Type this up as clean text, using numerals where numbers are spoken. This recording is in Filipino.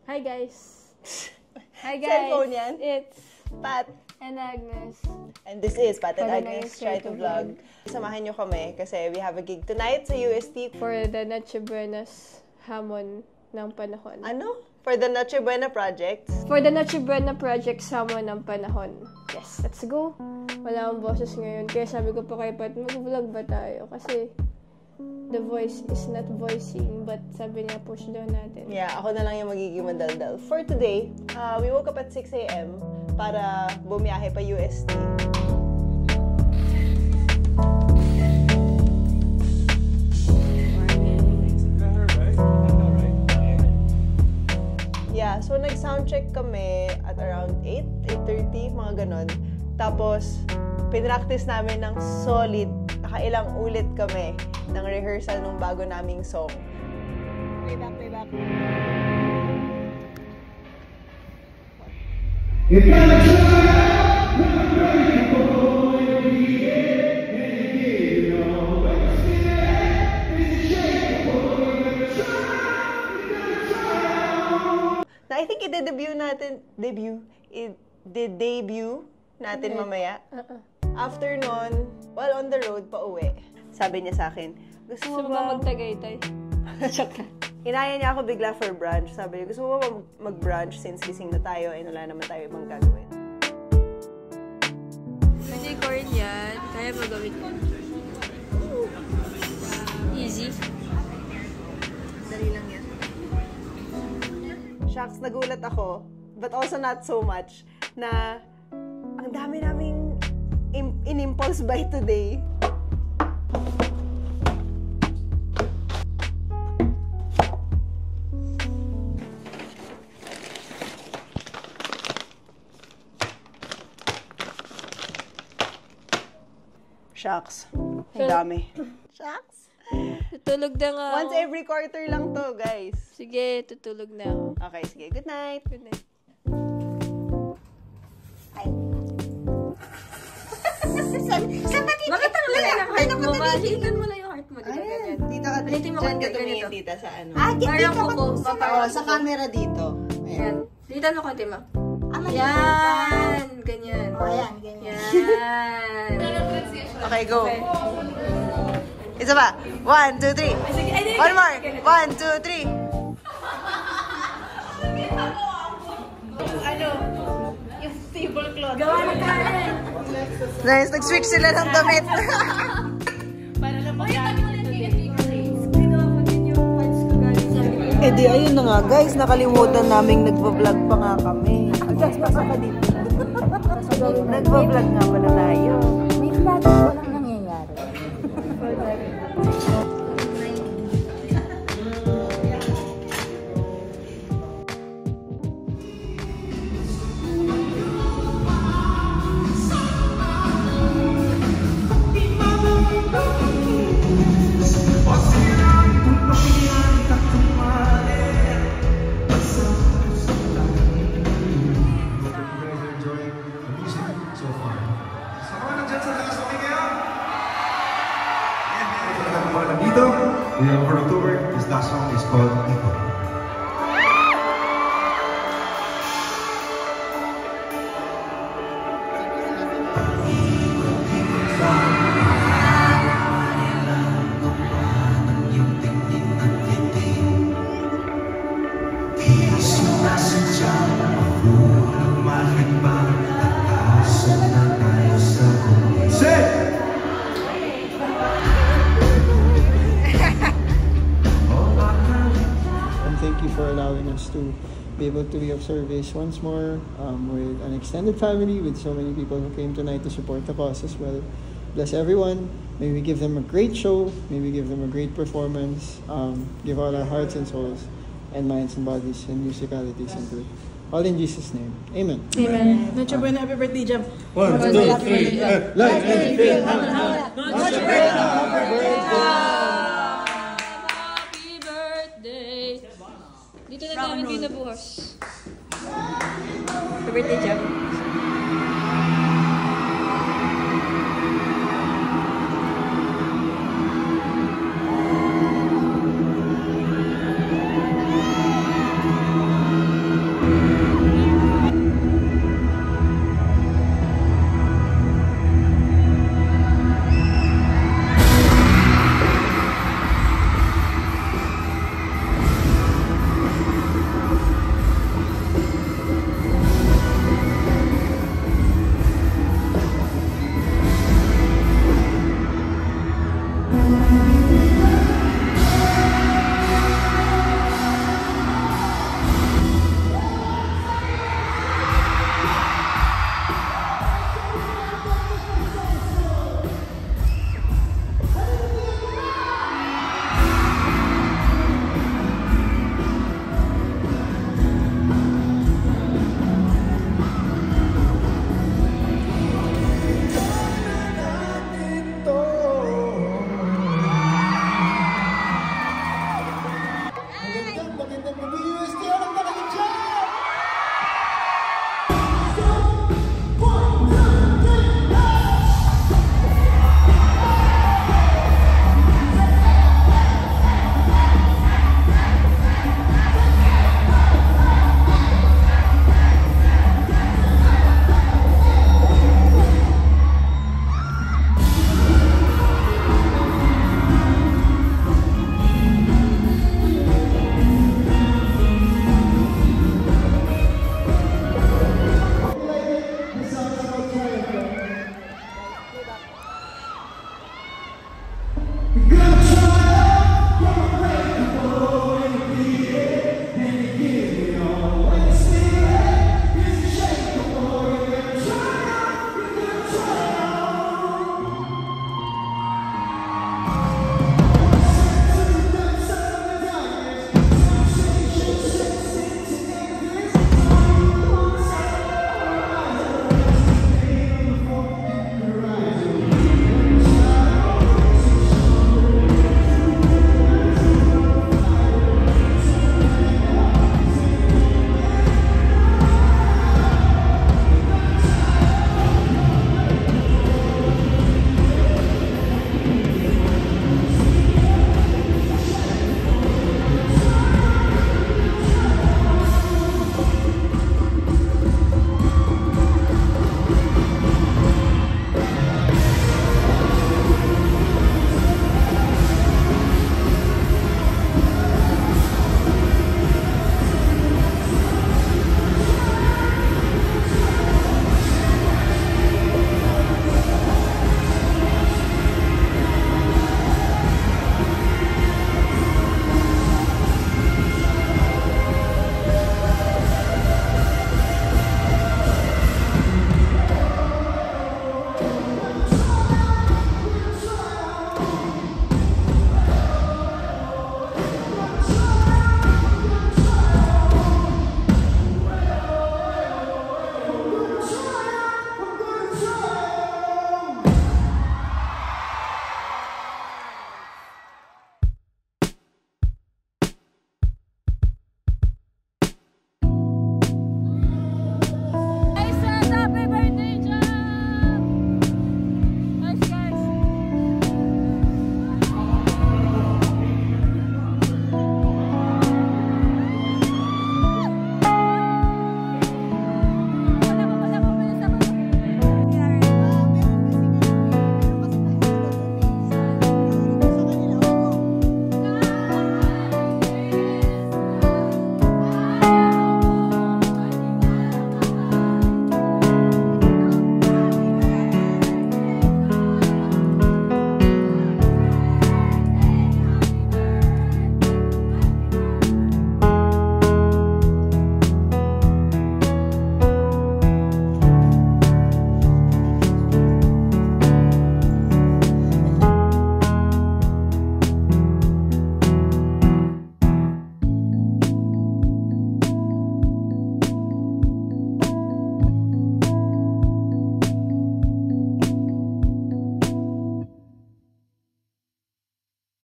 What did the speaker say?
Hi guys! Hi guys! Cellphone yan? It's Pat. and Agnes. And this is Pat and Pat and Agnes Agnes Try to Vlog. Samahan nyo kami kasi we have a gig tonight sa UST. For the Noche Buenas hamon ng panahon. Ano? For the Noche Buena project? For the Noche Buena project hamon ng panahon. Yes, let's go! Wala akong boses ngayon. Kaya sabi ko pa kay Pat, mag-vlog ba tayo? Kasi the voice is not voicing, but sabi niya, push daw natin. Yeah, ako na lang yung magiging madaldal. For today, we woke up at 6 a.m. para bumiyahe pa UST. Yeah, so nag-soundcheck kami at around 8, 8:30, mga ganon. Tapos, pinractice namin ng solid. Nakailang ulit kami ng rehearsal ng bago naming song. Playback. Na I think i-debut natin mamaya. After nun, while on the road pa uwi, sabi niya sa akin, gusto mo ba magtagaytay? Inaya niya ako bigla for brunch. Sabi niya, gusto mo ba mag-brunch since gising na tayo and wala naman tayo ibang gagawin? Hindi corn yan. Kaya magawin ko. Easy. Dali lang yan. Shucks, nagulat ako, but also not so much, na ang dami naming in-impulse buy today. Shucks. Ang dami. Shucks. Tutulog na nga. Once every quarter lang to, guys. Sige, tutulog na ako. Okay, sige. Good night. Good night. Ay. Saan ba dito? Bakit ang laki ng heart mo? Malitan mo lang yung heart mo. Diba ganyan? Dito ka. Palitin mo Diyan konti, ka tumingin, ganito. tita, sa ano. Parang kuko. Sa camera dito. Ayan. Palitan mo konti mo. Yan. Yan. Ganyan. O, yan. Ganyan. Yan. Okay, go. Isa pa. 1, 2, 3. One more. 1, 2, 3. Ano? Yung tablecloth. Gawa na tayo. Nice. Nag-switch sila ng damit. Para lang Eh di, ayun na nga guys. Nakalimutan naming nagpa-vlog pa nga kami. Nasa ka dito. Nagpa-vlog nga pala tayo. May plato walang nangyayari. We are for October. This last song is called Echo. Thank you for allowing us to be able to be of service once more with an extended family, with so many people who came tonight to support the cause as well. Bless everyone. May we give them a great show. May we give them a great performance. Give all our hearts and souls and minds and bodies and musicalities into it. All in Jesus' name. Amen. Amen. Noche Buena, happy birthday, Jam. 1, 2, 3. Life and faith. Noche Buena, happy birthday. Dito na namin din nabuhos. Happy birthday, Jam.